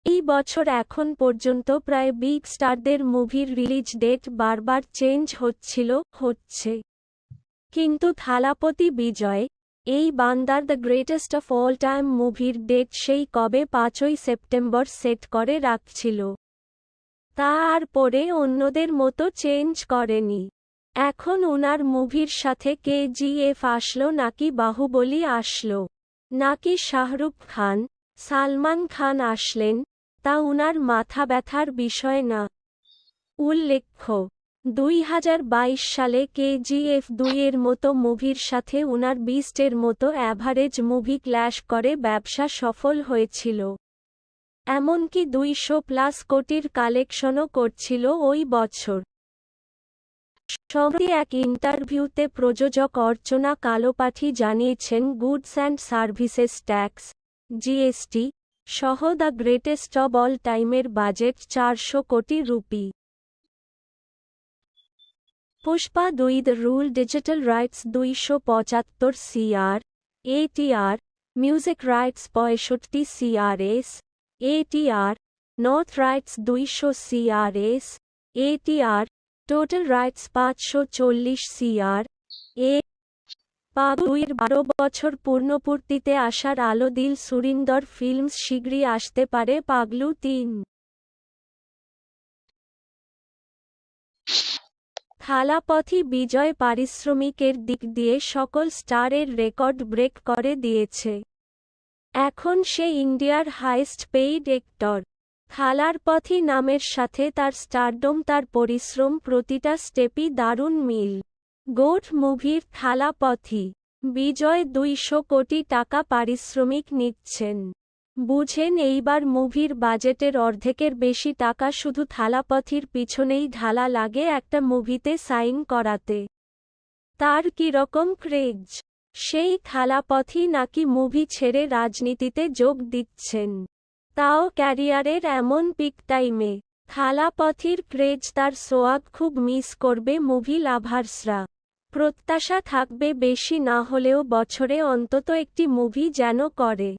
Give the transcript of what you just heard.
এই বছর এখন পর্যন্ত প্রায় বিগ স্টারদের মুভির রিলিজ ডেট বারবার চেঞ্জ হচ্ছে। কিন্তু থালাপতি বিজয়, এই বান্দার the greatest of all time মুভির ডেট সেই কবে 5ই সেপ্টেম্বর সেট করে রাখছিল। তা আর পরে অন্যদের মতো চেঞ্জ করেনি। এখন উনার মুভির সাথে কেজিএফ আসলো নাকি বাহুবলী আসলো, নাকি শাহরুখ খান, সালমান খান আসলেন, তা উনার মাথা ব্যথার বিষয় না। উল্লেখ্য, 2022 সালে কেজিএফ 2 এর মতো মুভির সাথে উনার বিস্টের মতো অ্যাভারেজ মুভি ক্ল্যাশ করে ব্যবসা সফল হয়েছিল। এমনকি 200+ কোটির কালেকশনও করছিল ওই বছর। সম্প্রতি এক ইন্টারভিউতে প্রযোজক অর্চনা কালোপাঠি জানিয়েছেন goods and services tax, GST সহ দ্য গ্রেটেস্ট অব অল টাইমের বাজেট 400 কোটি rupee. Pushpa 2 the rule digital rights 275 CR, ATR, music rights 65 CRS, ATR, north rights 200 CRS, ATR, total rights 540 CR. পাগলুর 12 বছর পূর্ণপূর্তিতে আসার আলো দিল সুরিন্দর ফিল্মস শীঘ্রই আসতে পারে পাগলু 3। থালাপতি বিজয় পারিশ্রমিকের দিক দিয়ে সকল স্টারের রেকর্ড ব্রেক করে দিয়েছে। এখন সে ইন্ডিয়ার হাইস্ট পেইড অ্যাক্টর। থালারপথি নামের সাথে তার স্টারডম, তার পরিশ্রম, প্রতিটা স্টেপই দারুণ মিল। গোট মুভির থালাপতি বিজয় 200 কোটি টাকা পারিশ্রমিক নিচ্ছেন। বুঝেন, এইবার মুভির বাজেটের অর্ধেকের বেশি টাকা শুধু থালাপথির পিছনেই ঢালা লাগে একটা মুভিতে সাইন করাতে। তার কীরকম ক্রেজ! সেই থালাপথি নাকি মুভি ছেড়ে রাজনীতিতে যোগ দিচ্ছেন, তাও ক্যারিয়ারের এমন পিক টাইমে। থালাপথির ক্রেজ, তার সোয়াগ খুব মিস করবে মুভি লাভার্সরা। প্রত্যাশা থাকবে বেশি না হলেও বছরে অন্তত একটি মুভি যেন করে।